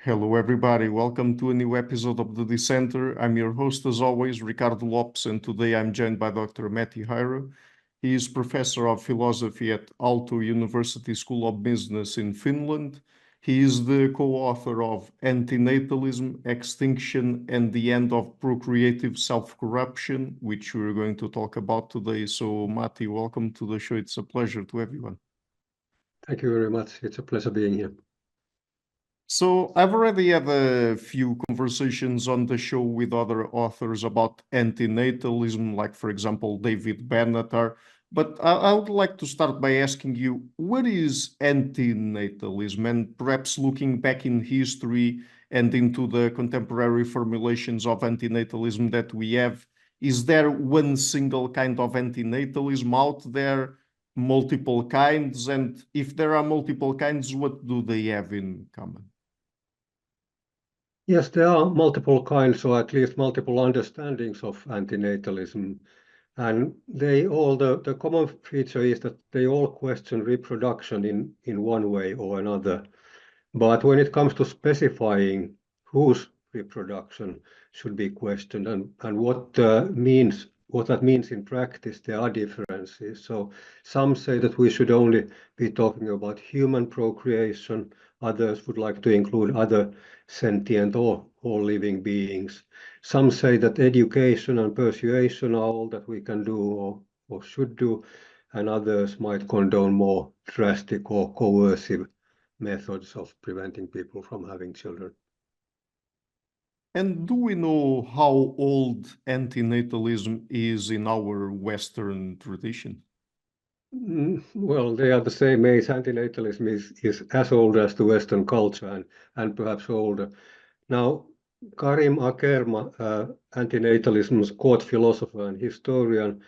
Hello, everybody. Welcome to a new episode of the Dissenter. I'm your host, as always, Ricardo Lopes, and today I'm joined by Dr. Matti Häyry. He is professor of philosophy at Aalto University School of Business in Finland. He is the co-author of Antinatalism, Extinction, and the End of Procreative Self-Corruption, which we're going to talk about today. So, Matti, welcome to the show. It's a pleasure to have you on. Thank you very much. It's a pleasure being here. So I've already had a few conversations on the show with other authors about antinatalism, like, for example, David Benatar. But I would like to start by asking you, what is antinatalism? And perhaps looking back in history and into the contemporary formulations of antinatalism that we have, is there one single kind of antinatalism out there, multiple kinds? And if there are multiple kinds, what do they have in common? Yes, there are multiple kinds, or at least multiple understandings of antinatalism. And the common feature is that they all question reproduction in one way or another. But when it comes to specifying whose reproduction should be questioned and what that means in practice, there are differences. So some say that we should only be talking about human procreation. Others would like to include other sentient or living beings. Some say that education and persuasion are all that we can do or should do, and others might condone more drastic or coercive methods of preventing people from having children. And do we know how old antinatalism is in our Western tradition? Well, they are the same age. Antinatalism is as old as the Western culture and perhaps older. Now, Karim Akerma, antinatalism's court philosopher and historian,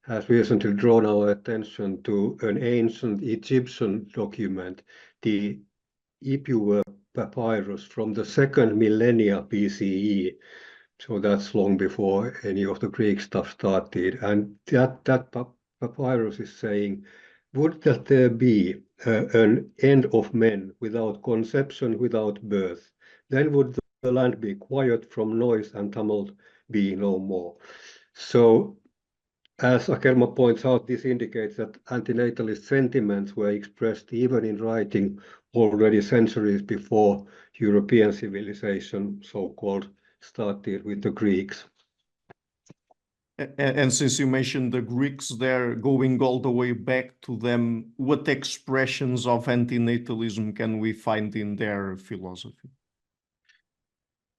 has recently drawn our attention to an ancient Egyptian document, the Ipuwer papyrus from the second millennia BCE. So that's long before any of the Greek stuff started. And that papyrus is saying, would that there be an end of men without conception, without birth, then would the land be quiet, from noise and tumult be no more. So as Akerma points out, this indicates that antinatalist sentiments were expressed even in writing already centuries before European civilization, so-called, started with the Greeks. And since you mentioned the Greeks there, going all the way back to them, what expressions of antinatalism can we find in their philosophy?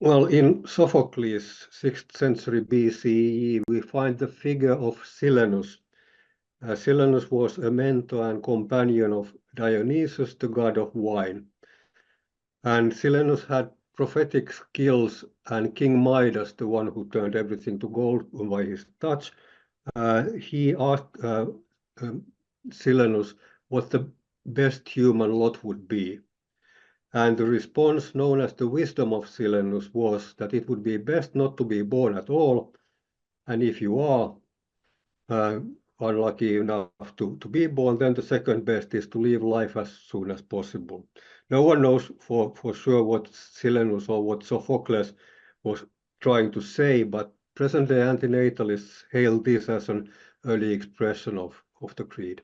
Well, in Sophocles, 6th century BCE, we find the figure of Silenus. Silenus was a mentor and companion of Dionysus, the god of wine. And Silenus had prophetic skills, and King Midas, the one who turned everything to gold by his touch, he asked Silenus what the best human lot would be. And the response, known as the wisdom of Silenus, was that it would be best not to be born at all, and if you are unlucky enough to be born, then the second best is to live life as soon as possible. No one knows for sure what Silenus or what Sophocles was trying to say, but present-day antinatalists hail this as an early expression of the creed.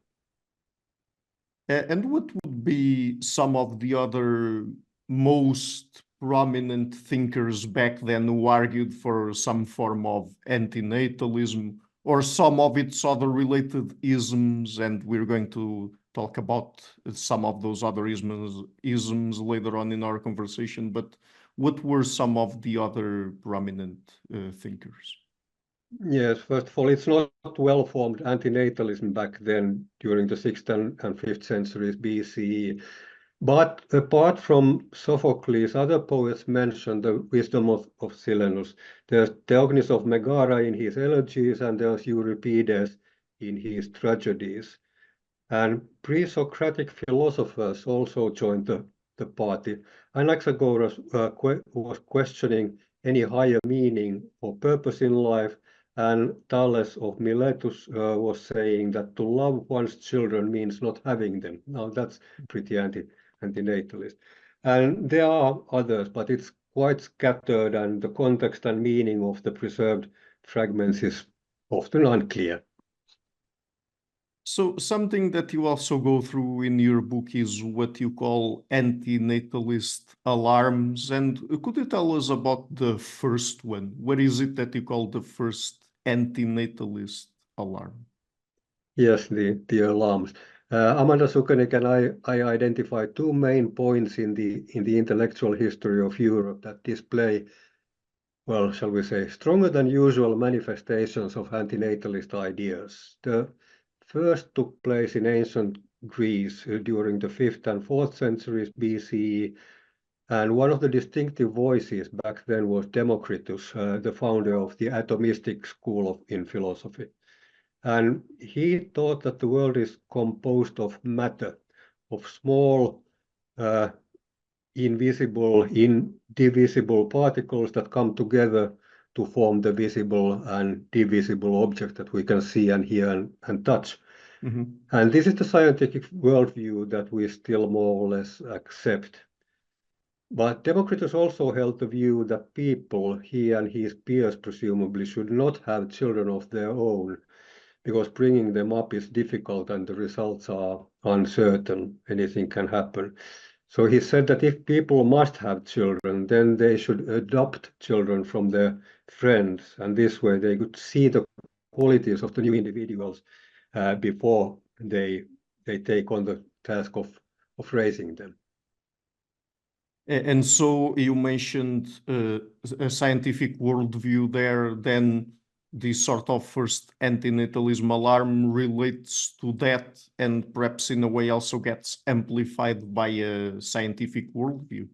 And what would be some of the other most prominent thinkers back then who argued for some form of antinatalism or some of its other related isms? And we're going to talk about some of those other isms later on in our conversation. But what were some of the other prominent thinkers? Yes, first of all, it's not well-formed antinatalism back then during the 6th and 5th centuries BCE. But apart from Sophocles, other poets mention the wisdom of Silenus. There's Theognis of Megara in his elegies, and there's Euripides in his tragedies. And pre-Socratic philosophers also joined the party. Anaxagoras was questioning any higher meaning or purpose in life, and Thales of Miletus was saying that to love one's children means not having them. Now that's pretty antinatalist. And there are others, but it's quite scattered, and the context and meaning of the preserved fragments is often unclear. So something that you also go through in your book is what you call antinatalist alarms. And could you tell us about the first one? What is it that you call the first antinatalist alarm? Yes, the alarms. Amanda Sukenik and I identify two main points in the intellectual history of Europe that display, well, shall we say, stronger than usual manifestations of antinatalist ideas. The first took place in ancient Greece during the 5th and 4th centuries BCE, and one of the distinctive voices back then was Democritus, the founder of the atomistic school in philosophy. And he thought that the world is composed of matter, of small, invisible, indivisible particles that come together to form the visible and divisible object that we can see and hear and touch. Mm-hmm. And this is the scientific worldview that we still more or less accept. But Democritus also held the view that people, he and his peers presumably, should not have children of their own, because bringing them up is difficult and the results are uncertain. Anything can happen. So he said that if people must have children, then they should adopt children from their friends, and this way they could see the qualities of the new individuals before they take on the task of raising them. And so you mentioned a scientific worldview there, then this sort of first antinatalism alarm relates to that and perhaps in a way also gets amplified by a scientific worldview.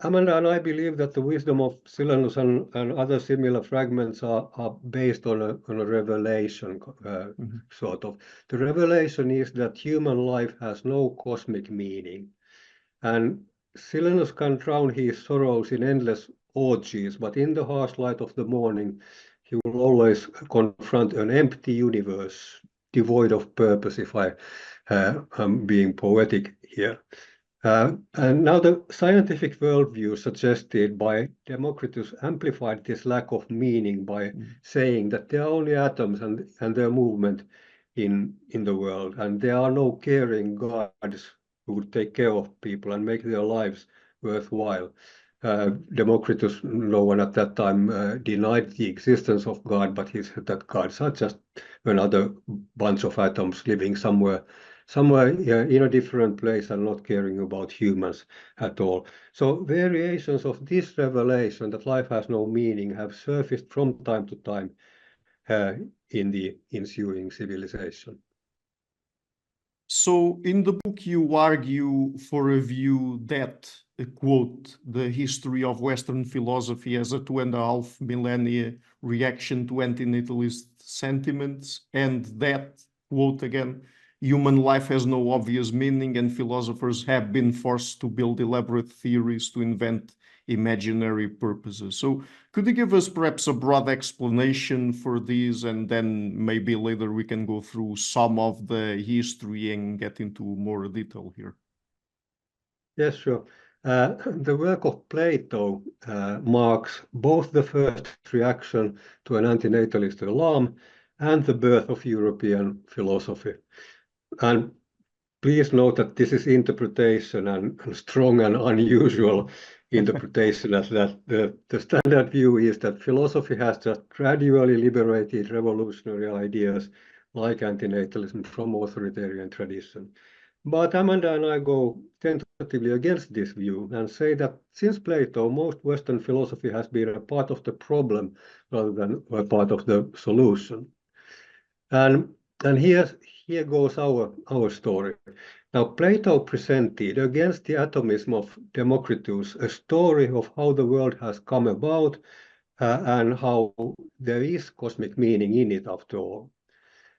Amanda and I believe that the wisdom of Silenus and other similar fragments are based on a revelation, sort of. The revelation is that human life has no cosmic meaning. And Silenus can drown his sorrows in endless orgies, but in the harsh light of the morning, he will always confront an empty universe, devoid of purpose, if am being poetic here. And now the scientific worldview suggested by Democritus amplified this lack of meaning by saying that there are only atoms and their movement in the world, and there are no caring gods who would take care of people and make their lives worthwhile. Democritus, no one at that time denied the existence of God, but he said that gods are just another bunch of atoms living somewhere in a different place and not caring about humans at all. So variations of this revelation that life has no meaning have surfaced from time to time in the ensuing civilization. So in the book, you argue for a view that, quote, the history of Western philosophy as a 2.5 millennia reaction to antinatalist sentiments, and that, quote again, human life has no obvious meaning and philosophers have been forced to build elaborate theories to invent imaginary purposes. So could you give us perhaps a broad explanation for these, and then maybe later we can go through some of the history and get into more detail here? Yes, sure. The work of Plato marks both the first reaction to an antinatalist alarm and the birth of European philosophy. And please note that this is interpretation and strong and unusual interpretation, as that the standard view is that philosophy has just gradually liberated revolutionary ideas like antinatalism from authoritarian tradition. But Amanda and I go tentatively against this view and say that since Plato, most Western philosophy has been a part of the problem rather than a part of the solution. And here goes our story. Now, Plato presented against the atomism of Democritus a story of how the world has come about and how there is cosmic meaning in it after all.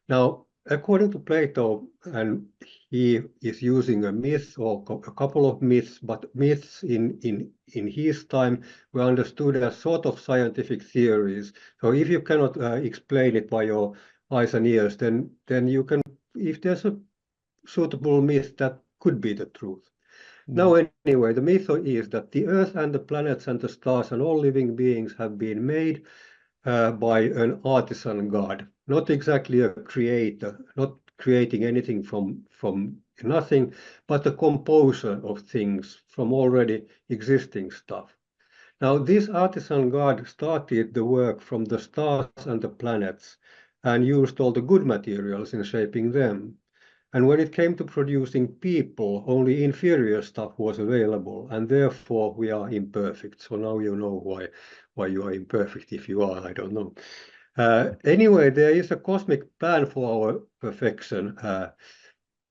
Now, according to Plato, and he is using a myth or a couple of myths, but myths in his time were understood as sort of scientific theories. So if you cannot explain it by your eyes and ears, then you can, if there's a suitable myth that could be the truth. Now, anyway, the myth is that the Earth and the planets and the stars and all living beings have been made by an artisan god, not exactly a creator, not creating anything from nothing, but a composer of things from already existing stuff. Now, this artisan god started the work from the stars and the planets and used all the good materials in shaping them. And when it came to producing people, only inferior stuff was available, and therefore we are imperfect. So now you know why you are imperfect. If you are, I don't know. Anyway, there is a cosmic plan for our perfection.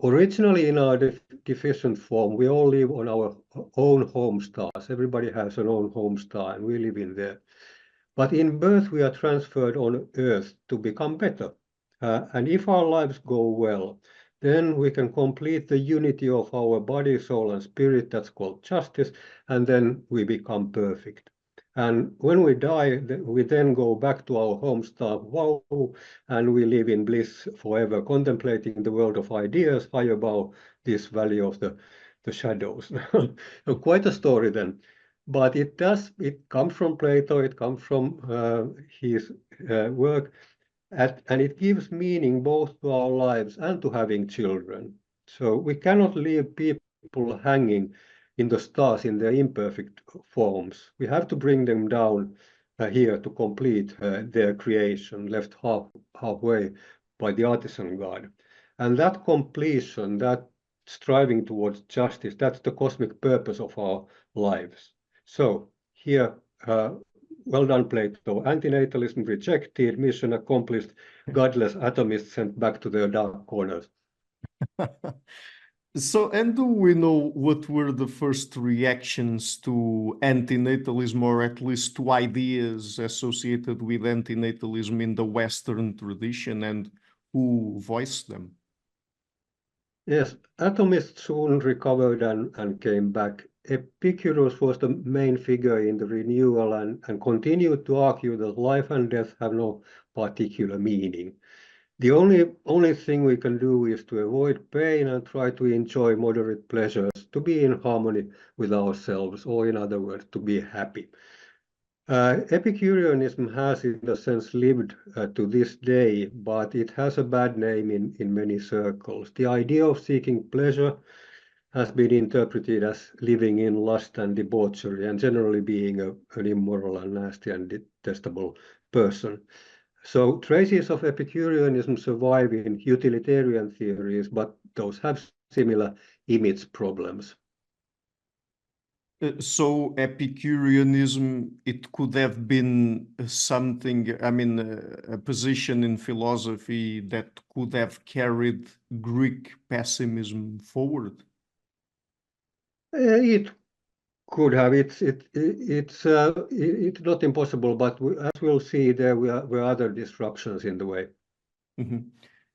Originally, in our deficient form, we all live on our own home stars. Everybody has an own home star, and we live in there. But in birth, we are transferred on Earth to become better. And if our lives go well, then we can complete the unity of our body, soul, and spirit. That's called justice. And then we become perfect. And when we die, we then go back to our home star, wow, and we live in bliss forever, contemplating the world of ideas high above this valley of the shadows. So quite a story then. But it comes from Plato, it comes from his work, and it gives meaning both to our lives and to having children. So we cannot leave people hanging in the stars in their imperfect forms. We have to bring them down here to complete their creation, left halfway by the artisan god. And that completion, that striving towards justice, that's the cosmic purpose of our lives. So here, well done, Plato. Antinatalism rejected, mission accomplished, godless atomists sent back to their dark corners. So, and do we know what were the first reactions to antinatalism, or at least to ideas associated with antinatalism in the Western tradition, and who voiced them? Yes, atomists soon recovered and came back. Epicurus was the main figure in the renewal and continued to argue that life and death have no particular meaning. The only thing we can do is to avoid pain and try to enjoy moderate pleasures, to be in harmony with ourselves, or in other words, to be happy. Epicureanism has, in a sense, lived to this day, but it has a bad name in many circles. The idea of seeking pleasure has been interpreted as living in lust and debauchery, and generally being an immoral and nasty and detestable person. So traces of Epicureanism survive in utilitarian theories, but those have similar image problems. So Epicureanism, it could have been something, I mean, a position in philosophy that could have carried Greek pessimism forward. It could have. It's not impossible, but as we'll see, there were other disruptions in the way. Mhm.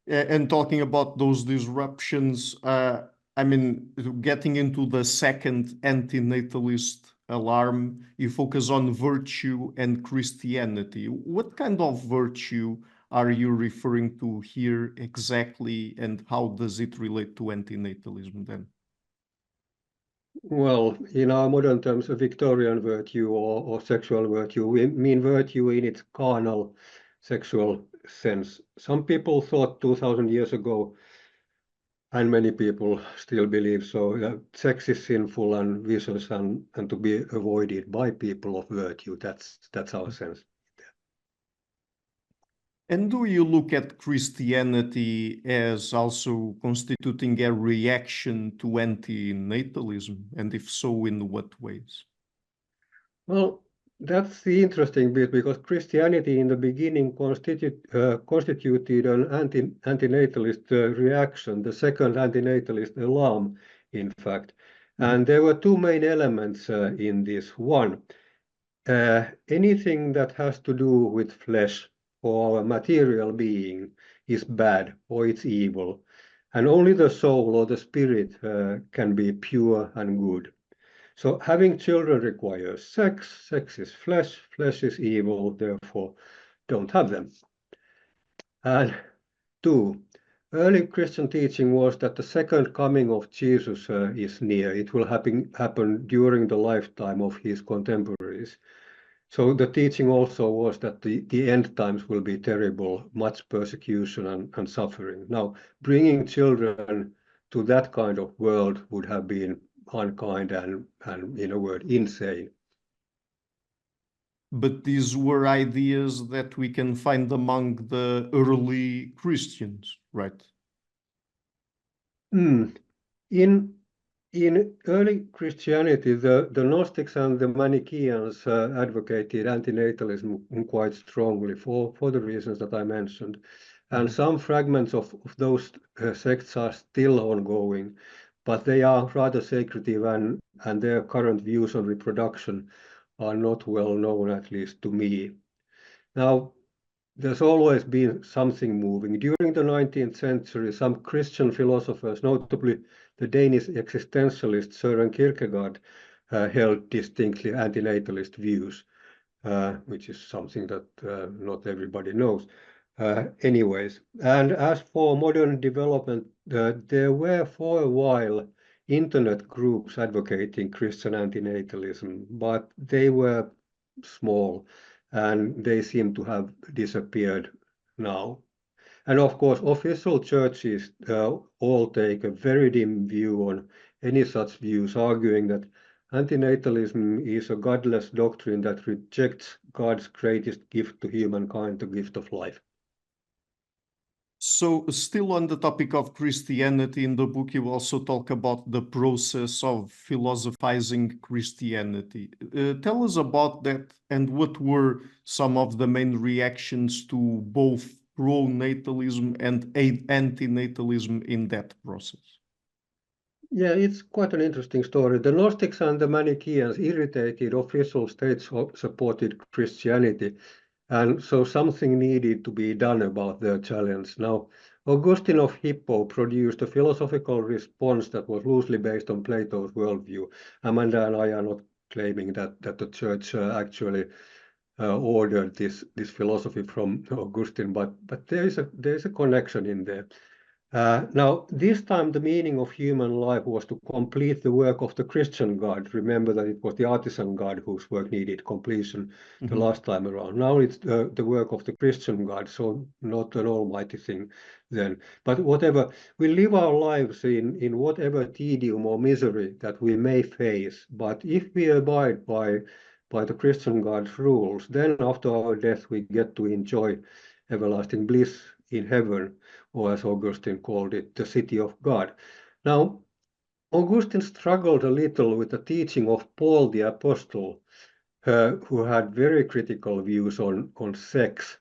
And talking about those disruptions, I mean, getting into the second antinatalist alarm, you focus on virtue and Christianity. What kind of virtue are you referring to here exactly, and how does it relate to antinatalism then? Well, in our modern terms, a Victorian virtue or sexual virtue, we mean virtue in its carnal sexual sense. Some people thought 2000 years ago, and many people still believe so, that sex is sinful and vicious and to be avoided by people of virtue. That's our sense. And do you look at Christianity as also constituting a reaction to antinatalism? And if so, in what ways? Well, that's the interesting bit, because Christianity in the beginning constituted an antinatalist reaction, the second antinatalist alarm, in fact. And there were two main elements in this. One, anything that has to do with flesh or our material being is bad or it's evil. And only the soul or the spirit can be pure and good. So having children requires sex, sex is flesh, flesh is evil, therefore don't have them. And two, early Christian teaching was that the second coming of Jesus is near. It will happen during the lifetime of his contemporaries. So the teaching also was that the end times will be terrible, much persecution and suffering. Now, bringing children to that kind of world would have been unkind and in a word, insane. But these were ideas that we can find among the early Christians, right? Mm. In early Christianity, the Gnostics and the Manichaeans advocated antinatalism quite strongly for the reasons that I mentioned. And Mhm. some fragments of those sects are still ongoing, but they are rather secretive and their current views on reproduction are not well known, at least to me. Now, there's always been something moving. During the 19th century, some Christian philosophers, notably the Danish existentialist Søren Kierkegaard, held distinctly antinatalist views, which is something that not everybody knows. Anyways, and as for modern development, there were for a while internet groups advocating Christian antinatalism, but they were small and they seem to have disappeared now. And of course, official churches all take a very dim view on any such views, arguing that antinatalism is a godless doctrine that rejects God's greatest gift to humankind, the gift of life. So, still on the topic of Christianity, in the book, you also talk about the process of philosophizing Christianity. Tell us about that and what were some of the main reactions to both pro-natalism and anti-natalism in that process. Yeah, it's quite an interesting story. The Gnostics and the Manichaeans irritated official state-supported Christianity, and so something needed to be done about their challenge. Now, Augustine of Hippo produced a philosophical response that was loosely based on Plato's worldview. Amanda and I are not claiming that the church actually ordered this philosophy from Augustine, but there is a connection in there. Now, this time the meaning of human life was to complete the work of the Christian God. Remember that it was the artisan God whose work needed completion the last time around. Now it's the work of the Christian God, so not an almighty thing then. But whatever, we live our lives in whatever tedium or misery that we may face. But if we abide by the Christian God's rules, then after our death we get to enjoy everlasting bliss in heaven, or as Augustine called it, the city of God. Now, Augustine struggled a little with the teaching of Paul the Apostle, who had very critical views on sex,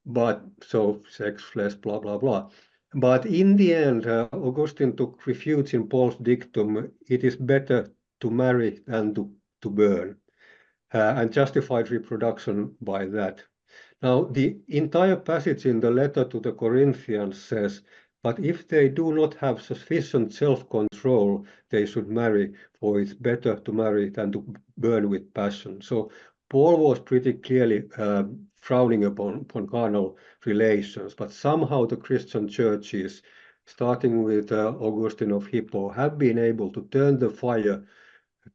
but so sex, flesh, blah, blah, blah. But in the end, Augustine took refuge in Paul's dictum, it is better to marry than to burn, and justified reproduction by that. Now, the entire passage in the letter to the Corinthians says, but if they do not have sufficient self-control, they should marry, for it's better to marry than to burn with passion. So Paul was pretty clearly frowning upon carnal relations, but somehow the Christian churches, starting with Augustine of Hippo, have been able to turn the fire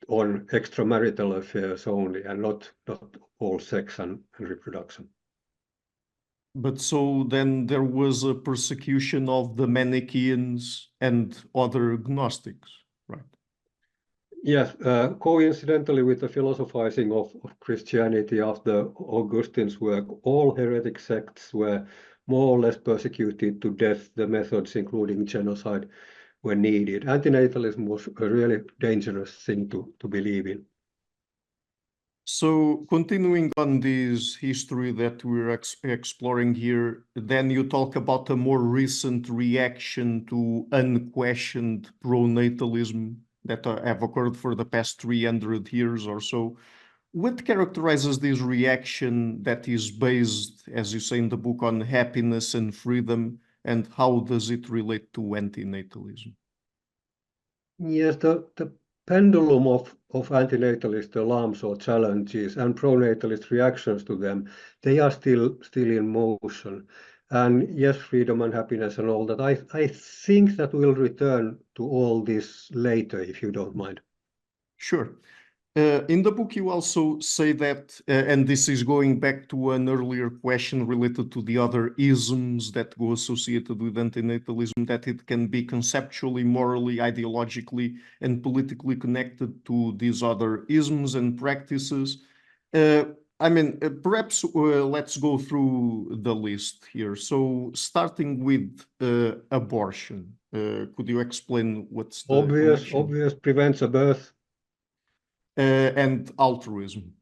on extramarital affairs only, and not all sex and reproduction. But so then there was a persecution of the Manichaeans and other Gnostics, right? Yes, coincidentally with the philosophizing of Christianity after Augustine's work, all heretic sects were more or less persecuted to death. The methods, including genocide, were needed. Antinatalism was a really dangerous thing to believe in. So continuing on this history that we're exploring here, then you talk about a more recent reaction to unquestioned pronatalism that have occurred for the past 300 years or so. What characterizes this reaction that is based, as you say in the book, on happiness and freedom, and how does it relate to antinatalism? Yes, the pendulum of antinatalist alarms or challenges and pronatalist reactions to them, they are still in motion. and yes, freedom and happiness and all that. I think that we'll return to all this later, if you don't mind. Sure. In the book, you also say that, and this is going back to an earlier question related to the other isms that go associated with antinatalism, that it can be conceptually, morally, ideologically, and politically connected to these other isms and practices. Perhaps let's go through the list here. So, starting with abortion, could you explain what's the connection? Obvious prevents a birth. And altruism.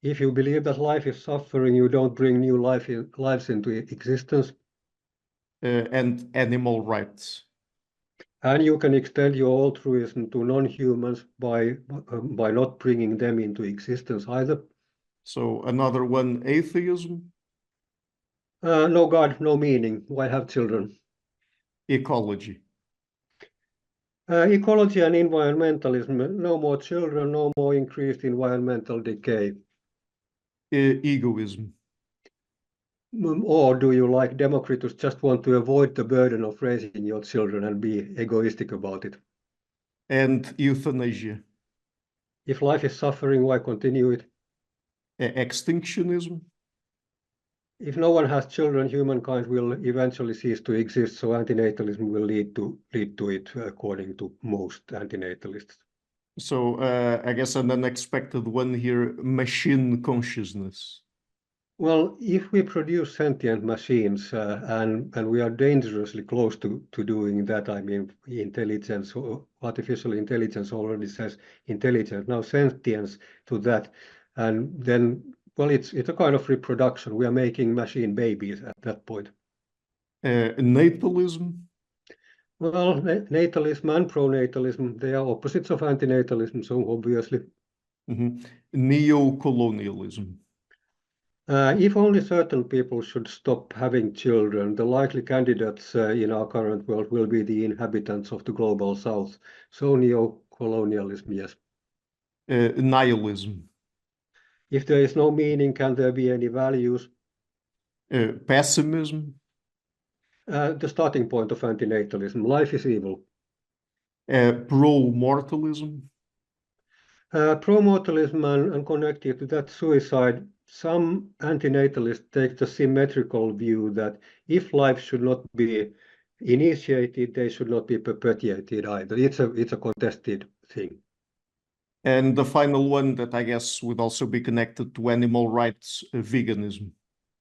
If you believe that life is suffering, you don't bring new lives into existence. And animal rights. And you can extend your altruism to non-humans by not bringing them into existence either. So another one, atheism. No God, no meaning. Why have children? Ecology. Ecology and environmentalism. No more children, no more increased environmental decay. Egoism. Or do you, like Democritus, just want to avoid the burden of raising your children and be egoistic about it? And euthanasia. If life is suffering, why continue it? Extinctionism. If no one has children, humankind will eventually cease to exist, so antinatalism will lead to it, according to most antinatalists. So I guess an unexpected one here, machine consciousness. Well, if we produce sentient machines, and we are dangerously close to doing that, I mean, intelligence, or artificial intelligence already says intelligence, now sentience to that, and then, well, it's a kind of reproduction. We are making machine babies at that point. Natalism. Well, natalism and pronatalism, they are opposites of antinatalism, so obviously. Neo-colonialism. If only certain people should stop having children, the likely candidates in our current world will be the inhabitants of the global south. So neo-colonialism, yes. Nihilism. If there is no meaning, can there be any values? Pessimism. The starting point of antinatalism, life is evil. Pro-mortalism. Pro-mortalism and connected to that, suicide. Some antinatalists take the symmetrical view that if life should not be initiated, they should not be perpetuated either. It's a contested thing. And the final one that I guess would also be connected to animal rights, veganism.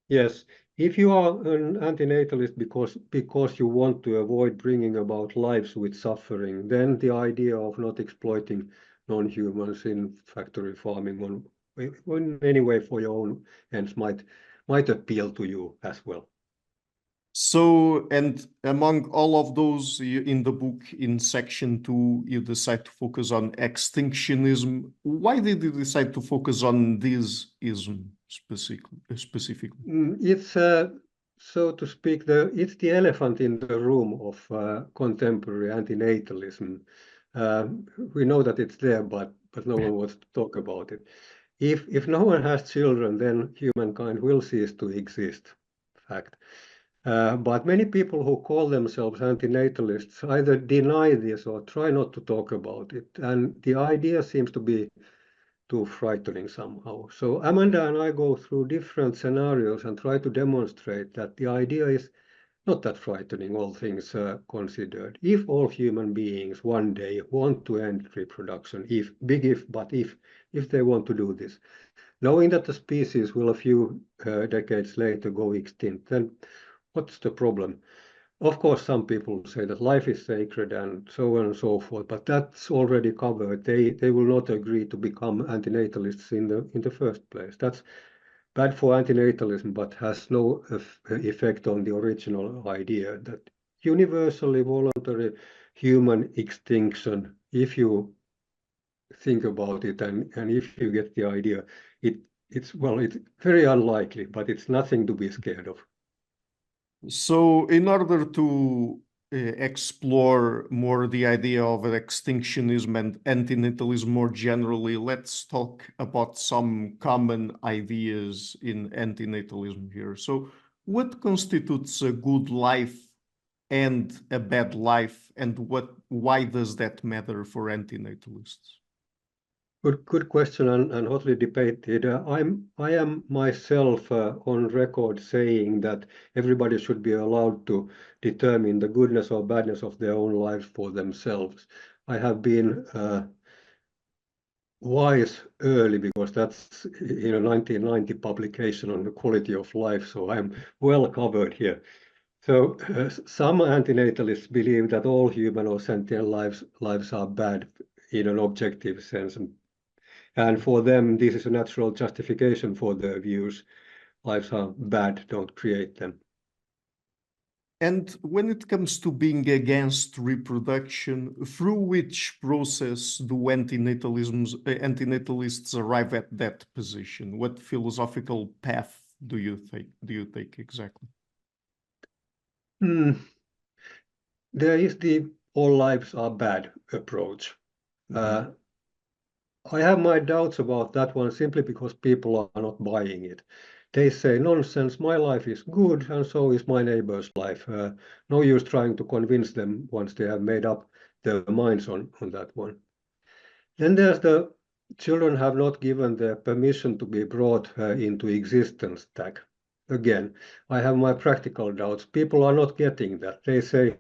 Yes, if you are an antinatalist because you want to avoid bringing about lives with suffering, then the idea of not exploiting non-humans in factory farming in any way for your own ends might appeal to you as well. So, and among all of those in the book, in section 2, you decide to focus on extinctionism. Why did you decide to focus on this ism specifically? It's, so to speak, it's the elephant in the room of contemporary antinatalism. We know that it's there, but no one wants to talk about it. If no one has children, then humankind will cease to exist. Fact. But many people who call themselves antinatalists either deny this or try not to talk about it. And the idea seems to be too frightening somehow. So Amanda and I go through different scenarios and try to demonstrate that the idea is not that frightening, all things considered. If all human beings one day want to end reproduction, but if they want to do this, knowing that the species will a few decades later go extinct, then what's the problem? Of course, some people say that life is sacred and so on and so forth, but that's already covered. They will not agree to become antinatalists in the first place. That's bad for antinatalism, but has no effect on the original idea that universally voluntary human extinction, if you think about it and if you get the idea, it's very unlikely, but it's nothing to be scared of. So, in order to explore more the idea of extinctionism and antinatalism more generally, let's talk about some common ideas in antinatalism here. So, What constitutes a good life and a bad life, and why does that matter for antinatalists? Good question and hotly debated. I am myself on record saying that everybody should be allowed to determine the goodness or badness of their own lives for themselves. I have been wise early because that's 1990 publication on the quality of life, so I'm well covered here. So some antinatalists believe that all human or sentient lives are bad in an objective sense, and for them this is a natural justification for their views. Lives are bad, don't create them. And when it comes to being against reproduction, through which process do antinatalists arrive at that position? What philosophical path do you take exactly? There is the all lives are bad approach. I have my doubts about that one simply because people are not buying it. They say, nonsense, my life is good and so is my neighbor's life. No use trying to convince them once they have made up their minds on that one. Then there's the children have not given their permission to be brought into existence tag. Again, I have my practical doubts. People are not getting that. They say,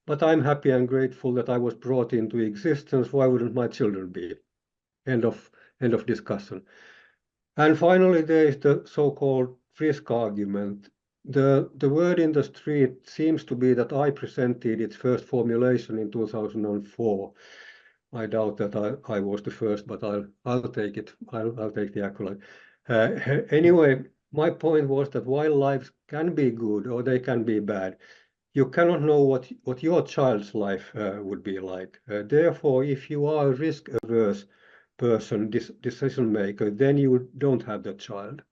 but I'm happy and grateful that I was brought into existence. Why wouldn't my children be? End of discussion. And finally, there is the so-called risk argument. The word in the street seems to be that I presented its first formulation in 2004. I doubt that I was the first, but I'll take it. I'll take the accolade. Anyway, my point was that while lives can be good or they can be bad, you cannot know what your child's life would be like. Therefore, if you are a risk-averse person, decision maker, then you don't have the child.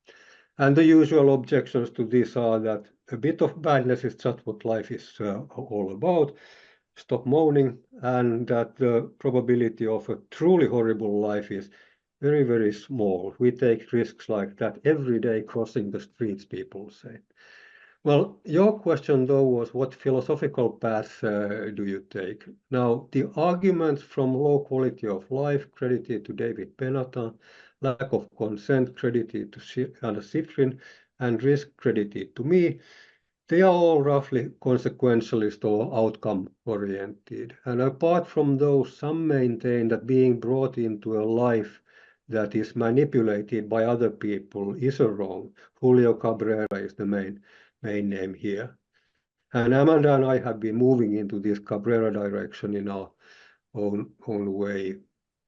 And the usual objections to this are that a bit of badness is just what life is all about. Stop moaning, and that the probability of a truly horrible life is very, very small. We take risks like that every day crossing the streets, people say. Well, your question though was what philosophical path do you take? Now, the arguments from low quality of life credited to David Benatar, lack of consent credited to Anna Sifrin, and risk credited to me, they are all roughly consequentialist or outcome-oriented. And apart from those, some maintain that being brought into a life that is manipulated by other people is a wrong. Julio Cabrera is the main name here. And Amanda and I have been moving into this Cabrera direction in our own way.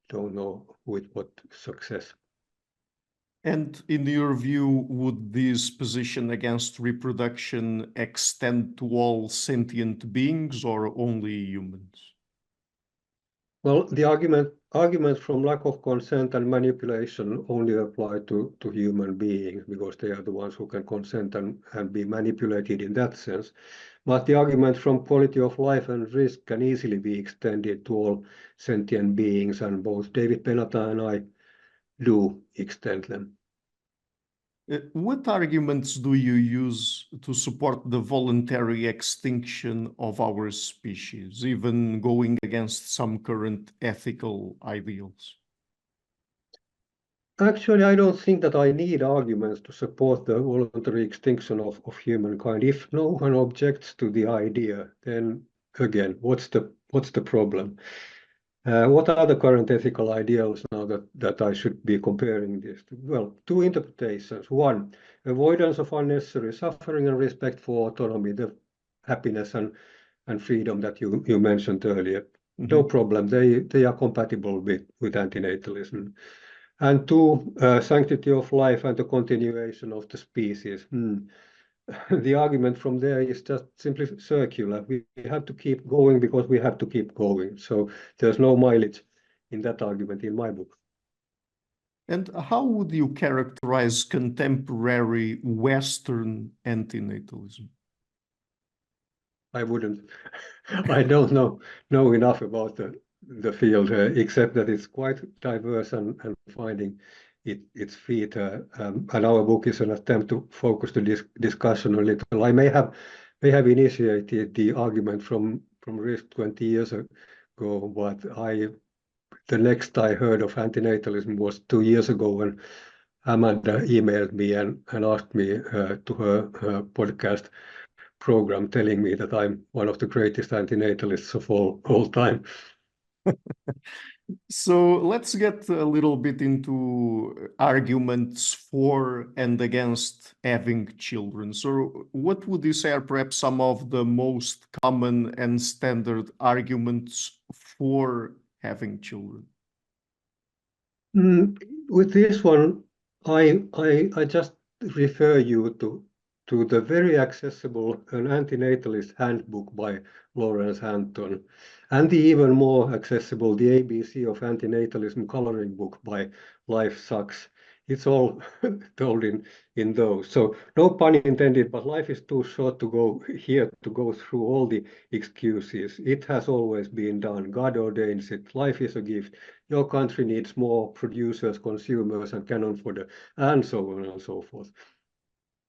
Don't know with what success. And in your view, would this position against reproduction extend to all sentient beings or only humans? Well, the arguments from lack of consent and manipulation only apply to human beings because they are the ones who can consent and be manipulated in that sense. But the argument from quality of life and risk can easily be extended to all sentient beings, and both David Benatar and I do extend them. What arguments do you use to support the voluntary extinction of our species, even going against some current ethical ideals? Actually, I don't think that I need arguments to support the voluntary extinction of humankind. If no one objects to the idea, then again, what's the problem? What are the current ethical ideals now that I should be comparing this to? Well, two interpretations. One, avoidance of unnecessary suffering and respect for autonomy, the happiness and freedom that you mentioned earlier. No problem. They are compatible with antinatalism. And two, sanctity of life and the continuation of the species. The argument from there is just simply circular. We have to keep going because we have to keep going. So there's no mileage in that argument in my book. And how would you characterize contemporary Western antinatalism? I wouldn't. I don't know enough about the field, except that it's quite diverse and finding its feet. And our book is an attempt to focus the discussion a little. I may have initiated the argument from risk 20 years ago, but the next I heard of antinatalism was 2 years ago when Amanda emailed me and asked me to her podcast program, telling me that I'm one of the greatest antinatalists of all time. So let's get a little bit into arguments for and against having children. So what would you say are perhaps some of the most common and standard arguments for having children? With this one, I just refer you to the very accessible An Antinatalist Handbook by Lawrence Hampton, and the even more accessible The ABC of Antinatalism Coloring Book by Life Sucks. It's all told in those. So no pun intended, but life is too short to go through all the excuses. It has always been done. God ordains it. Life is a gift. Your country needs more producers, consumers, and cannon fodder, and so on and so forth.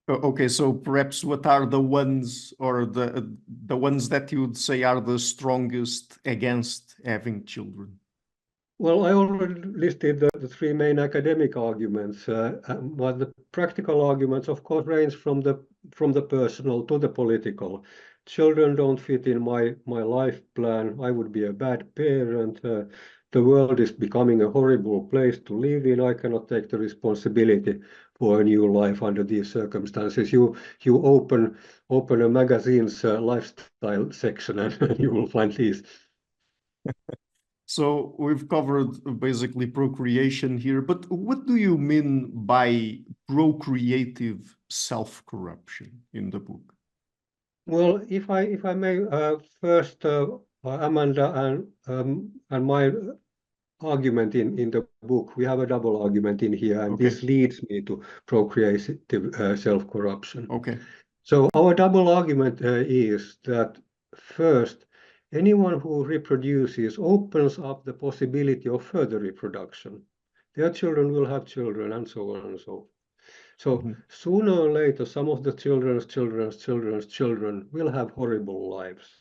Okay, so perhaps what are the ones or the ones that you would say are the strongest against having children? Well, I already listed the three main academic arguments, but the practical arguments, of course, range from the personal to the political. Children don't fit in my life plan. I would be a bad parent. The world is becoming a horrible place to live in. I cannot take the responsibility for a new life under these circumstances. You open a magazine's lifestyle section, and you will find these. So we've covered basically procreation here, but what do you mean by procreative self-corruption in the book? Well, if I may first, Amanda and my argument in the book, we have a double argument in here, and Okay. this leads me to procreative self-corruption. Okay. So our double argument is that first, anyone who reproduces opens up the possibility of further reproduction. Their children will have children, and so on and so forth. So sooner or later, some of the children's children will have horrible lives.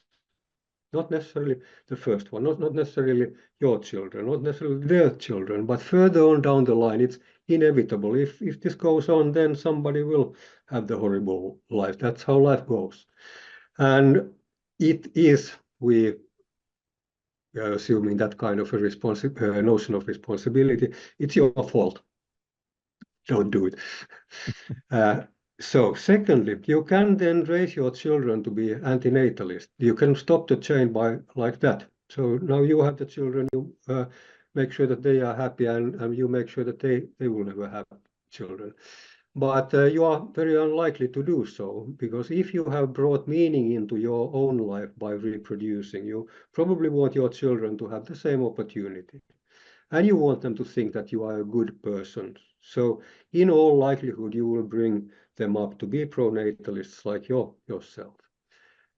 Not necessarily the first one, not necessarily your children, not necessarily their children, but further on down the line, it's inevitable. If this goes on, then somebody will have the horrible life. That's how life goes. And it is, we are assuming that kind of a notion of responsibility, it's your fault. Don't do it. So secondly, you can then raise your children to be antinatalist. You can stop the chain by like that. So now you have the children, you make sure that they are happy, and you make sure that they will never have children. But you are very unlikely to do so, because if you have brought meaning into your own life by reproducing, you probably want your children to have the same opportunity. And you want them to think that you are a good person. So in all likelihood, you will bring them up to be pronatalists like yourself.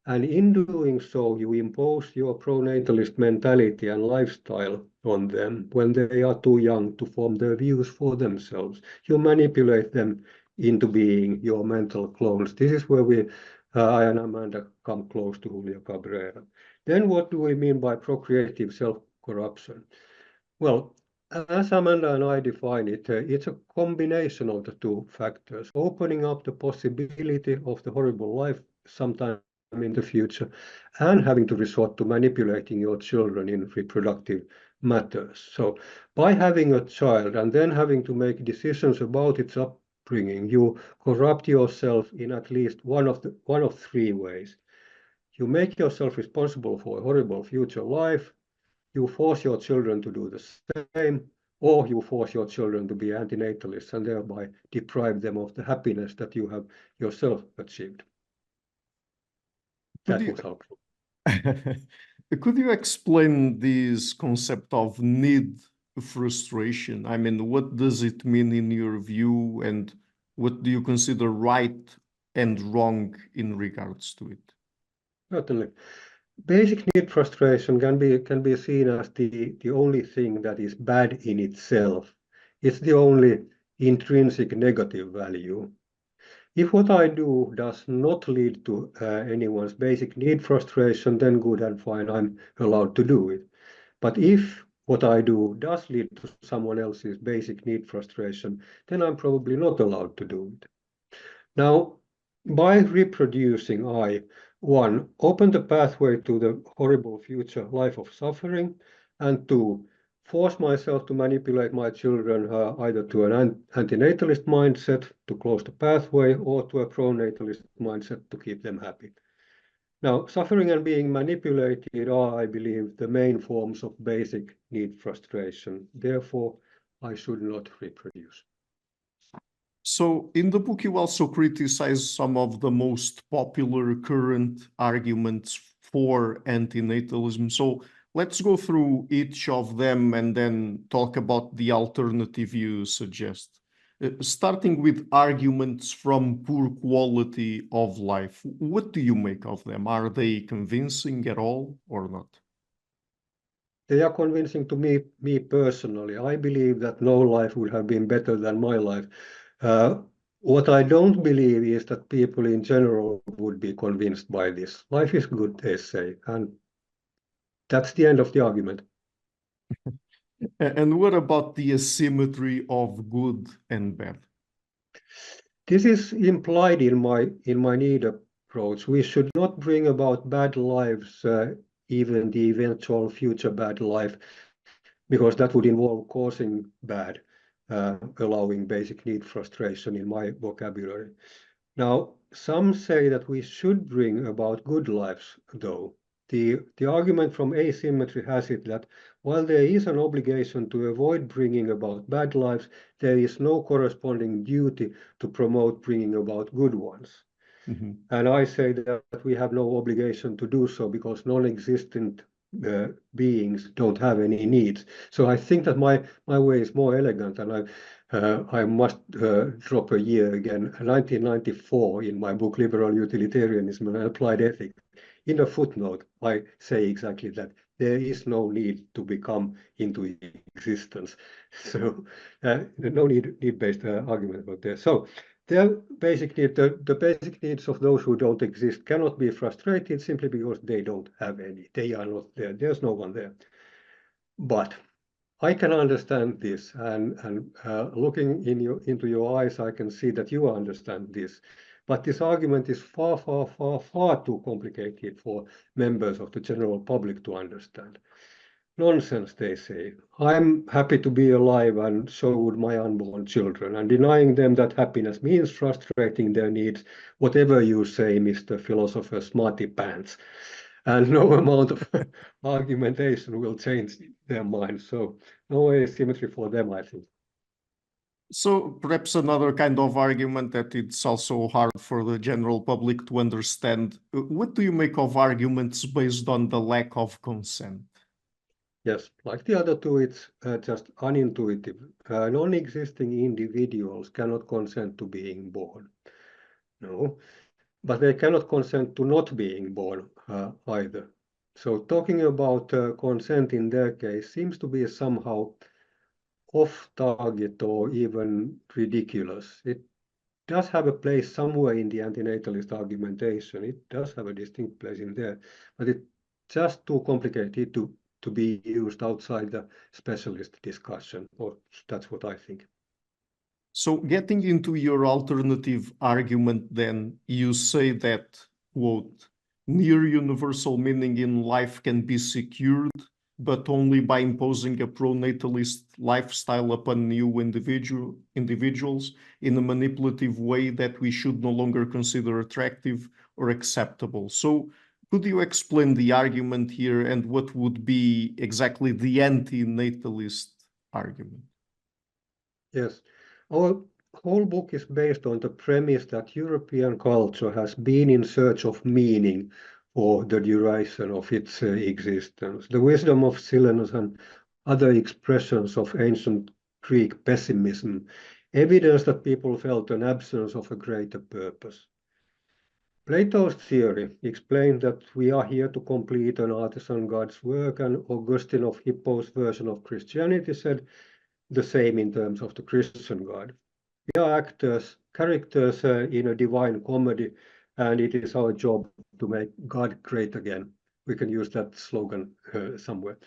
And in doing so, you impose your pronatalist mentality and lifestyle on them when they are too young to form their views for themselves. You manipulate them into being your mental clones. This is where I and Amanda come close to Julio Cabrera. Then what do we mean by procreative self-corruption? Well, as Amanda and I define it, it's a combination of the two factors, opening up the possibility of the horrible life sometime in the future, and having to resort to manipulating your children in reproductive matters. So by having a child and then having to make decisions about its upbringing, you corrupt yourself in at least one of three ways. You make yourself responsible for a horrible future life, you force your children to do the same, or you force your children to be antinatalists and thereby deprive them of the happiness that you have yourself achieved. That was helpful. Could you explain this concept of need frustration? I mean, what does it mean in your view, and what do you consider right and wrong in regards to it? Certainly. Basic need frustration can be seen as the only thing that is bad in itself. It's the only intrinsic negative value. If what I do does not lead to anyone's basic need frustration, then good and fine, I'm allowed to do it. But if what I do does lead to someone else's basic need frustration, then I'm probably not allowed to do it. Now, by reproducing, I, one, open the pathway to the horrible future life of suffering, and two, force myself to manipulate my children either to an antinatalist mindset to close the pathway or to a pronatalist mindset to keep them happy. Now, suffering and being manipulated are, I believe, the main forms of basic need frustration. Therefore, I should not reproduce. So in the book, you also criticize some of the most popular current arguments for antinatalism. So let's go through each of them and then talk about the alternative you suggest. Starting with arguments from poor quality of life. What do you make of them? Are they convincing at all or not? They are convincing to me personally. I believe that no life would have been better than my life. What I don't believe is that people in general would be convinced by this. Life is good, they say, and that's the end of the argument. And what about the asymmetry of good and bad? This is implied in my need approach. We should not bring about bad lives, even the eventual future bad life, because that would involve causing bad, allowing basic need frustration in my vocabulary. Now, some say that we should bring about good lives, though. The argument from asymmetry has it that while there is an obligation to avoid bringing about bad lives, there is no corresponding duty to promote bringing about good ones. Mm-hmm. And I say that we have no obligation to do so because non-existent beings don't have any needs. So I think that my way is more elegant, and I must drop a year again, 1994, in my book Liberal Utilitarianism and Applied Ethics. In a footnote, I say exactly that. There is no need to become into existence. So no need-based argument about this. So the basic needs of those who don't exist cannot be frustrated simply because they don't have any. They are not there. There's no one there. But I can understand this, and looking into your eyes, I can see that you understand this. But this argument is far too complicated for members of the general public to understand. Nonsense, they say. I'm happy to be alive, and so would my unborn children. And denying them that happiness means frustrating their needs, whatever you say, Mr. Philosopher Smarty Pants. And no amount of argumentation will change their minds. So no asymmetry for them, I think. So perhaps another kind of argument that it's also hard for the general public to understand. What do you make of arguments based on the lack of consent? Yes, like the other two, it's just unintuitive. Non-existing individuals cannot consent to being born. No, but they cannot consent to not being born either. So talking about consent in their case seems to be somehow off target or even ridiculous. It does have a place somewhere in the antinatalist argumentation. It does have a distinct place in there, but it's just too complicated to be used outside the specialist discussion, or that's what I think. So getting into your alternative argument, then you say that, quote, near universal meaning in life can be secured, but only by imposing a pronatalist lifestyle upon new individuals in a manipulative way that we should no longer consider attractive or acceptable. So could you explain the argument here and what would be exactly the antinatalist argument? Yes. Our whole book is based on the premise that European culture has been in search of meaning for the duration of its existence. The wisdom of Silenus and other expressions of ancient Greek pessimism evidence that people felt an absence of a greater purpose. Plato's theory explained that we are here to complete an artisan god's work, and Augustine of Hippo's version of Christianity said, the same in terms of the Christian God. We are actors, characters in a divine comedy, and it is our job to make God great again. We can use that slogan somewhere.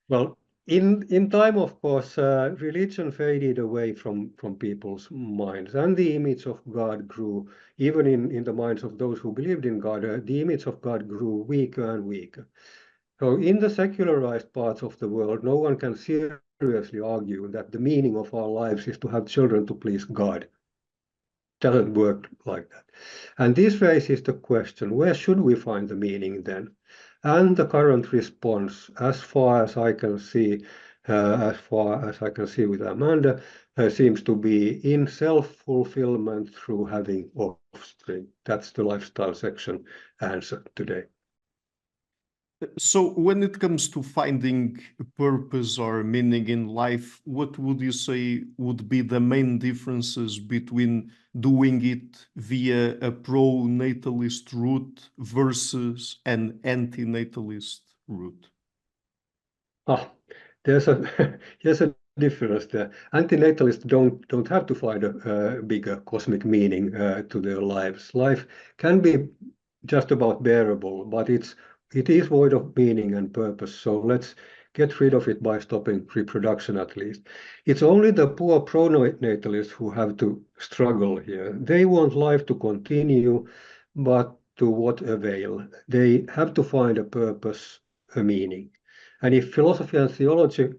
Well, in time, of course, religion faded away from people's minds, and the image of God grew, even in the minds of those who believed in God, the image of God grew weaker and weaker. So in the secularized parts of the world, no one can seriously argue that the meaning of our lives is to have children to please God. Doesn't work like that. And this raises the question, where should we find the meaning then? And the current response, as far as I can see, with Amanda, seems to be in self-fulfillment through having offspring. That's the lifestyle section answer today. So when it comes to finding purpose or meaning in life, what would you say would be the main differences between doing it via a pro-natalist route versus an antinatalist route? There's a there's a difference there. Antinatalists don't have to find a bigger cosmic meaning to their lives. Life can be just about bearable, but it is void of meaning and purpose. So let's get rid of it by stopping reproduction at least. It's only the poor pronatalists who have to struggle here. They want life to continue, but to what avail? They have to find a purpose, a meaning. And if philosophy and theology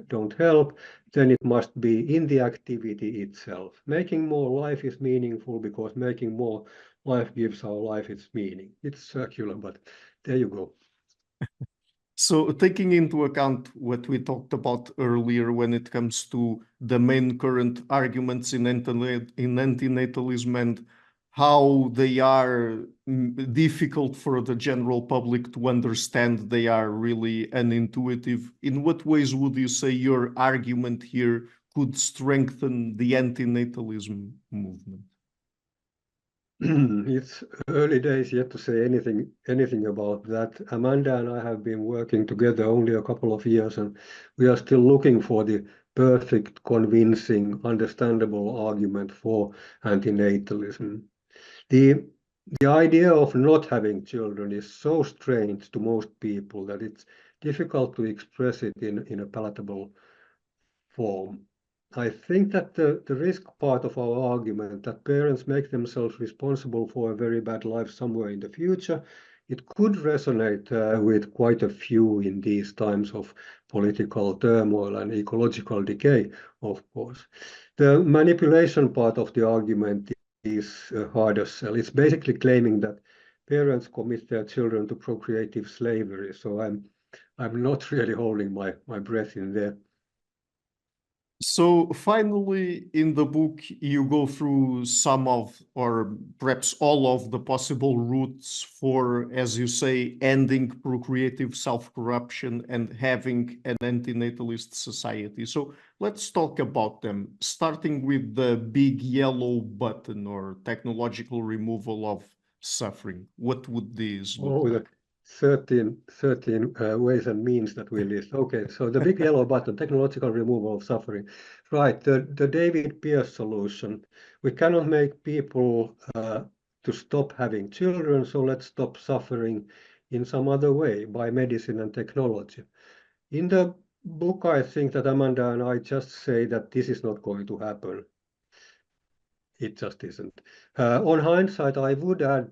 don't help, then it must be in the activity itself. Making more life is meaningful because making more life gives our life its meaning. It's circular, but there you go. So taking into account what we talked about earlier when it comes to the main current arguments in antinatalism and how they are difficult for the general public to understand, they are really unintuitive. In what ways would you say your argument here could strengthen the antinatalism movement? It's early days yet to say anything about that. Amanda and I have been working together only a couple of years, and we are still looking for the perfect, convincing, understandable argument for antinatalism. The idea of not having children is so strange to most people that it's difficult to express it in a palatable form. I think that the risk part of our argument that parents make themselves responsible for a very bad life somewhere in the future, it could resonate with quite a few in these times of political turmoil and ecological decay, of course. The manipulation part of the argument is a harder sell. It's basically claiming that parents commit their children to procreative slavery. So I'm not really holding my breath in there. So finally, in the book, you go through some of, or perhaps all of the possible routes for, as you say, ending procreative self-corruption and having an antinatalist society. So let's talk about them, starting with the big yellow button or technological removal of suffering. What would these look like? 13 ways and means that we list. Okay, so the big yellow button, technological removal of suffering. Right, the David Pierce solution. We cannot make people to stop having children, so let's stop suffering in some other way by medicine and technology. In the book, I think that Amanda and I just say that this is not going to happen. It just isn't. On hindsight, I would add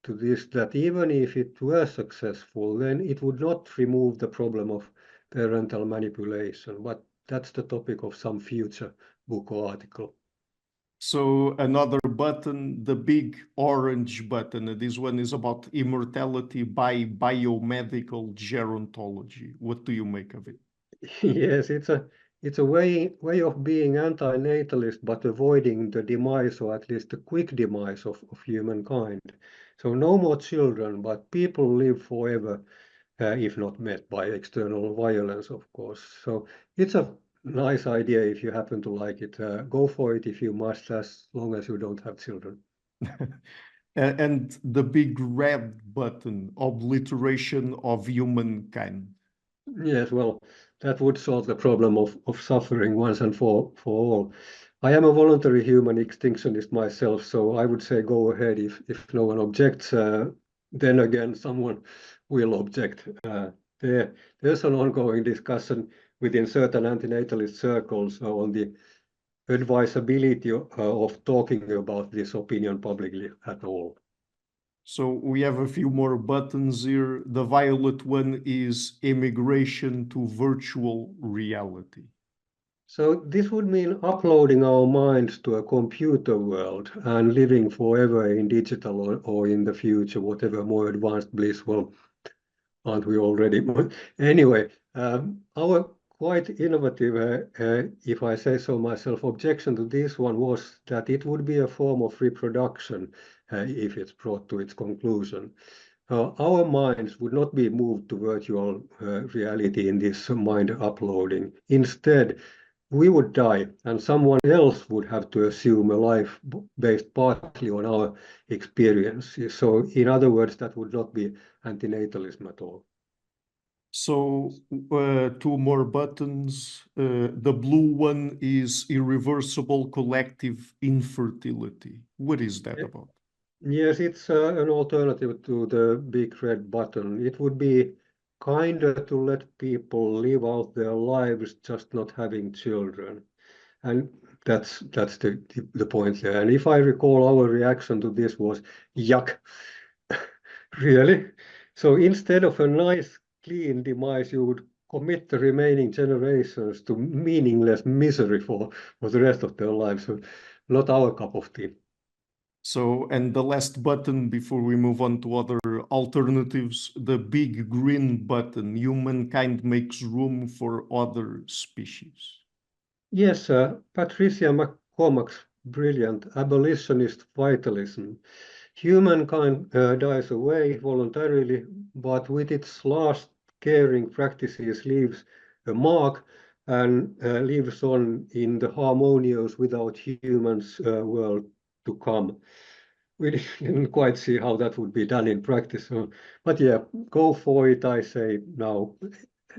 to this that even if it were successful, then it would not remove the problem of parental manipulation. But that's the topic of some future book or article. So another button, the big orange button. This one is about immortality by biomedical gerontology. What do you make of it? Yes, it's a way of being anti-natalist, but avoiding the demise, or at least the quick demise of humankind. So no more children, but people live forever, if not met by external violence, of course. So it's a nice idea if you happen to like it. Go for it if you must, as long as you don't have children. And the big red button, obliteration of humankind. Yes, well, that would solve the problem of suffering once and for all. I am a voluntary human extinctionist myself, so I would say go ahead if no one objects. Then again, someone will object. There's an ongoing discussion within certain antinatalist circles on the advisability of talking about this opinion publicly at all. So we have a few more buttons here. The violet one is immigration to virtual reality. So this would mean uploading our minds to a computer world and living forever in digital or in the future, whatever more advanced bliss. Well, aren't we already? Anyway, our quite innovative, if I say so myself, objection to this one was that it would be a form of reproduction if it's brought to its conclusion. Our minds would not be moved to virtual reality in this mind uploading. Instead, we would die and someone else would have to assume a life based partly on our experiences. So in other words, that would not be antinatalism at all. So two more buttons. The blue one is irreversible collective infertility. What is that about? Yes, it's an alternative to the big red button. It would be kinder to let people live out their lives just not having children. And that's the point there. And if I recall, our reaction to this was, yuck, really? So instead of a nice, clean demise, you would commit the remaining generations to meaningless misery for the rest of their lives. So not our cup of tea. So, and the last button before we move on to other alternatives, the big green button, humankind makes room for other species. Yes, Patricia McCormack's brilliant abolitionist vitalism. Humankind dies away voluntarily, but with its last caring practices leaves a mark and lives on in the harmonious without humans world to come. We didn't quite see how that would be done in practice, but yeah, go for it. I say now,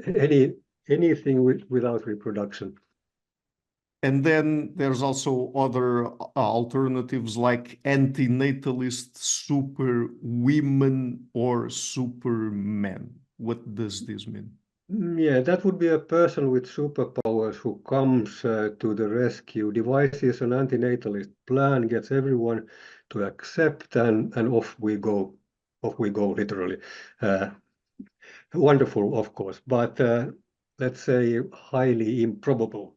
anything without reproduction. And then there's also other alternatives like antinatalist super women or supermen. What does this mean? Yeah, that would be a person with superpowers who comes to the rescue, devises an antinatalist plan, gets everyone to accept, and off we go. Off we go, literally. Wonderful, of course, but let's say highly improbable.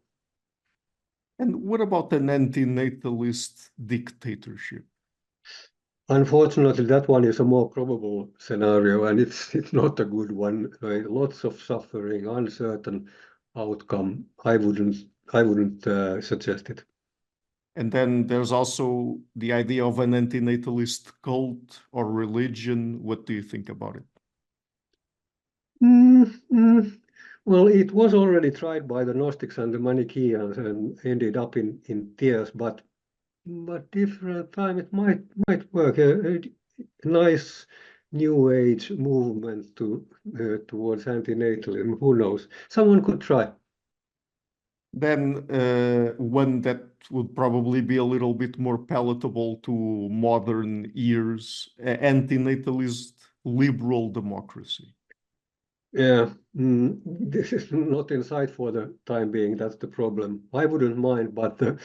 And what about an antinatalist dictatorship? Unfortunately, that one is a more probable scenario, and it's not a good one. Lots of suffering, uncertain outcome. I wouldn't suggest it. And then there's also the idea of an antinatalist cult or religion. What do you think about it? Well, it was already tried by the Gnostics and the Manichaeans and ended up in tears, but different time it might work. A nice new age movement towards antinatalism. Who knows? Someone could try. Then one that would probably be a little bit more palatable to modern ears, antinatalist liberal democracy. Yeah, this is not in sight for the time being. That's the problem. I wouldn't mind, but the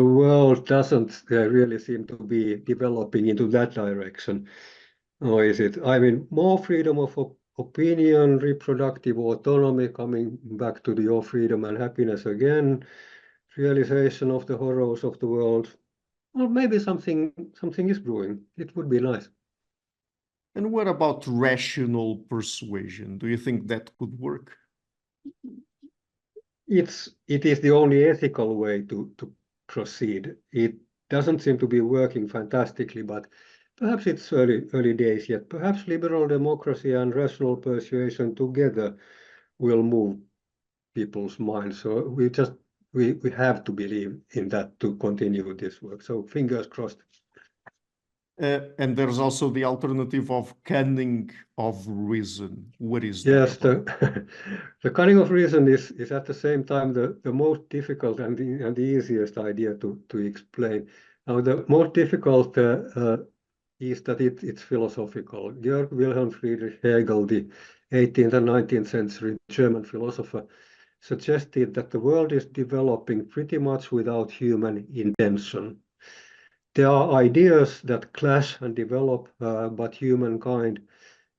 world doesn't really seem to be developing into that direction. Or is it? I mean, more freedom of opinion, reproductive autonomy, coming back to your freedom and happiness again, realization of the horrors of the world. Well, maybe something is brewing. It would be nice. And what about rational persuasion? Do you think that could work? It is the only ethical way to proceed. It doesn't seem to be working fantastically, but perhaps it's early days yet. Perhaps liberal democracy and rational persuasion together will move people's minds. So we have to believe in that to continue this work. So fingers crossed. And there's also the alternative of cunning of reason. What is that Yes, about? the cunning of reason is at the same time the most difficult and the easiest idea to explain. Now, the most difficult is that it's philosophical. Georg Wilhelm Friedrich Hegel, the 18th and 19th century German philosopher, suggested that the world is developing pretty much without human intention. There are ideas that clash and develop, but humankind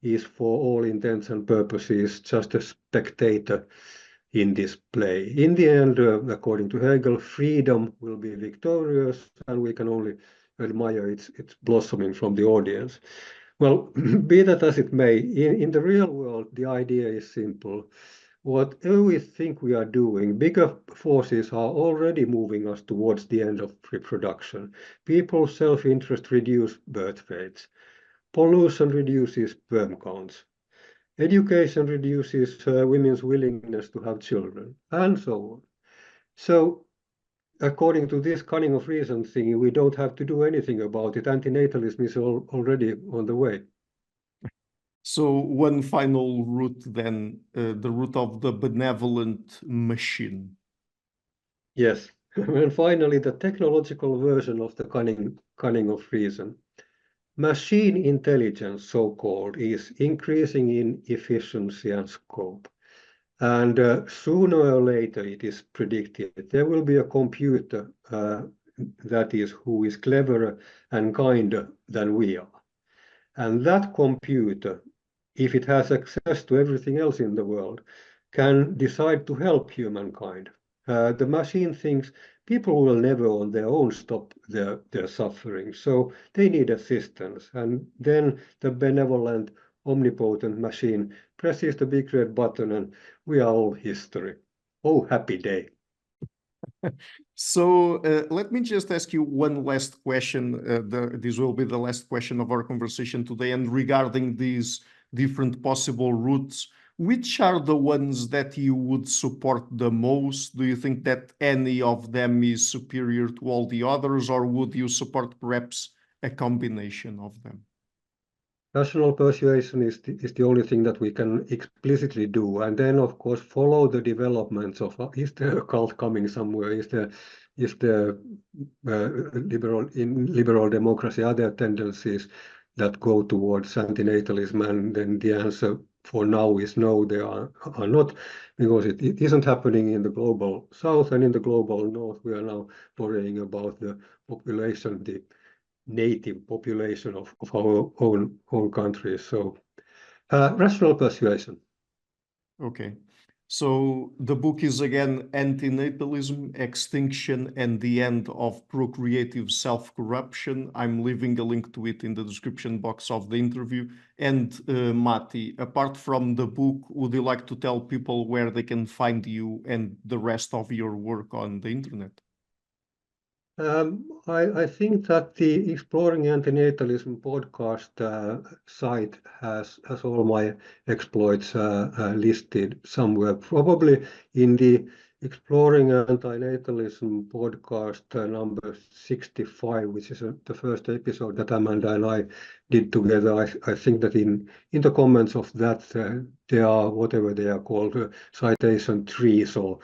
is for all intents and purposes just a spectator in this play. In the end, according to Hegel, freedom will be victorious and we can only admire its blossoming from the audience. Well, be that as it may, in the real world, the idea is simple. Whatever we think we are doing, bigger forces are already moving us towards the end of reproduction. People's self-interest reduces birth rates. Pollution reduces sperm counts. Education reduces women's willingness to have children, and so on. So, according to this cunning of reason thing, we don't have to do anything about it. Antinatalism is already on the way. So one final route then, the route of the benevolent machine. Yes. And finally, the technological version of the cunning of reason. Machine intelligence, so-called, is increasing in efficiency and scope. And sooner or later, it is predicted there will be a computer that is who is cleverer and kinder than we are. And that computer, if it has access to everything else in the world, can decide to help humankind. The machine thinks people will never on their own stop their suffering, so they need assistance. And then the benevolent, omnipotent machine presses the big red button and we are all history. Oh, happy day. So let me just ask you one last question. This will be the last question of our conversation today. And regarding these different possible routes, which are the ones that you would support the most? Do you think that any of them is superior to all the others, or would you support perhaps a combination of them? Rational persuasion is the only thing that we can explicitly do, and then of course follow the developments of is there a cult coming somewhere? Is there liberal democracy, other tendencies that go towards antinatalism? And then the answer for now is no, there are not, because it isn't happening in the global south, and in the global north we are now worrying about the population, the native population of our own countries. So rational persuasion. Okay. So the book is again Antinatalism, Extinction, and the End of Procreative Self-Corruption. I'm leaving a link to it in the description box of the interview. And Matti, apart from the book, would you like to tell people where they can find you and the rest of your work on the internet? I think that the Exploring Antinatalism podcast site has all my exploits listed somewhere, probably in the Exploring Antinatalism podcast number 65, which is the first episode that Amanda and I did together. I think that in the comments of that there are whatever they are called, citation trees or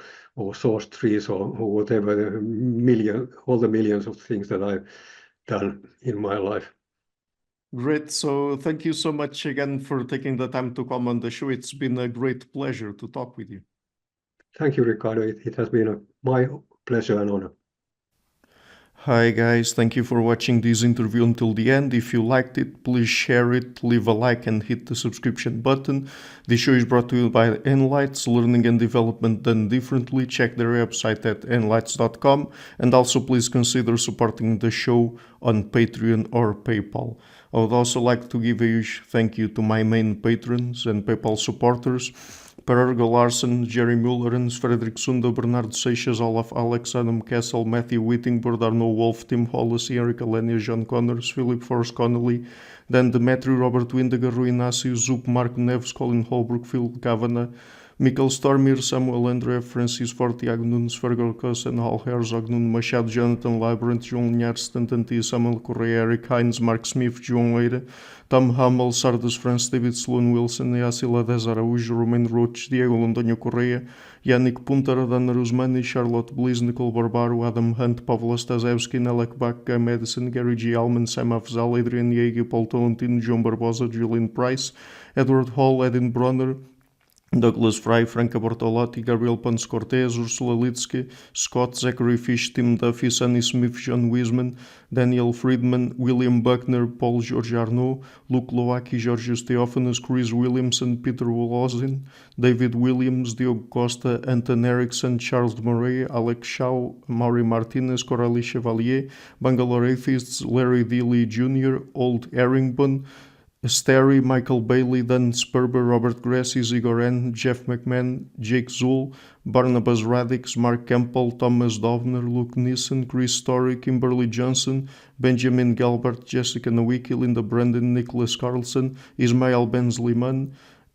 source trees or whatever, all the millions of things that I've done in my life. Great. So thank you so much again for taking the time to come on the show. It's been a great pleasure to talk with you. Thank you, Ricardo. It has been my pleasure and honor. Hi guys, thank you for watching this interview until the end. If you liked it, please share it, leave a like and hit the subscription button. This show is brought to you by Enlights, learning and development done differently. Check their website at enlights.com, and also please consider supporting the show on Patreon or PayPal. I would also like to give a huge thank you to my main patrons and PayPal supporters: Per Ergo Larsen, Jerry Mullerens, Fredrik Sunda, Bernardo Seixas, Olaf Alex, Adam Kessel, Matthew Whittingboard, Arno Wolf, Tim Hollis, Eric Alenia, John Connors, Philip Forrest Connolly, Dan Demetri, Robert Windiger, Rui Inácio, Zup, Marco Neves, Colin Holbrook, Phil Kavanagh, Michael Stormir, Samuel André, Francis Fortiago Nunes, Fergal Cossen, Hal Herzog, Nuno Machado, Jonathan Librant, João Linhares, Stantantia, Samuel Correia, Eric Hines, Mark Smith, João Eira, Tom Hummel, Sardas France, David Sloan Wilson, Yacila Dez Araújo, Romain Roach, Diego Londonho Correia, Yannick Punter, Adana Rusmani, Charlotte Bliss, Nicole Barbaro, Adam Hunt, Pavlo Stasevski, Nelek Bach, Guy Madison, Gary G. Allman, Sam Afzal, Adrian Yeager, Paul Tolentino, João Barbosa, Julian Price, Edward Hall, Edin Bronner, Douglas Fry, Franca Bortolotti, Gabriel Ponce Cortez, Ursula Litsky, Scott, Zachary Fish, Tim Duffy, Sonny Smith, John Wiseman, Daniel Friedman, William Buckner, Paul George Arnaud, Luke Lowacki, Georgios Theophanes, Chris Williamson, Peter Wolozin, David Williams, Diogo Costa, Anton Erickson, Charles Murray, Alex Shaw, Maury Martinez, Coralie Chevalier, Bangalore Atheists, Larry Dealey Jr., Old Erringbone, Sterry, Michael Bailey, Dan Sperber, Robert Grassi, Igor N., Jeff McMahon, Jake Zool, Barnabas Radix, Mark Campbell, Thomas Dovner, Luke Nissen, Chris Story, Kimberly Johnson, Benjamin Galbert, Jessica Nowicki, Linda Brandon, Nicholas Carlson, Ismail Benzliman,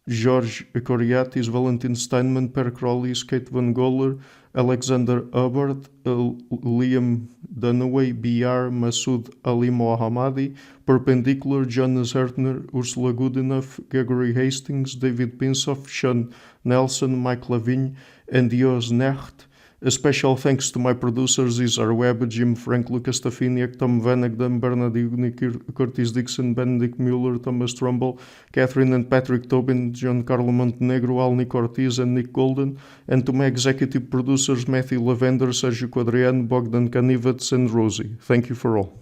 George Coriatis, Valentin Steinman, Per Crowley, Kate Van Goller, Alexander Hubbard, Liam Dunaway, BR, Masood Ali Mohammadi, Perpendicular, Jonas Hertner, Ursula Goodenough, Gregory Hastings, David Pinsoff, Sean Nelson, Mike Lavigne, and Dios Necht. A special thanks to my producers, Isar Webb, Jim Frank, Lucas Stafiniak, Tom Vanagdam, Bernard Ugni, Curtis Dixon, Benedict Mueller, Thomas Trumbull, Catherine and Patrick Tobin, John Carlo Montenegro, Alnick Ortiz, and Nick Golden, and to my executive producers, Matthew Lavender, Sergio Quadriano, Bogdan Kanivets, and Rosie. Thank you for all.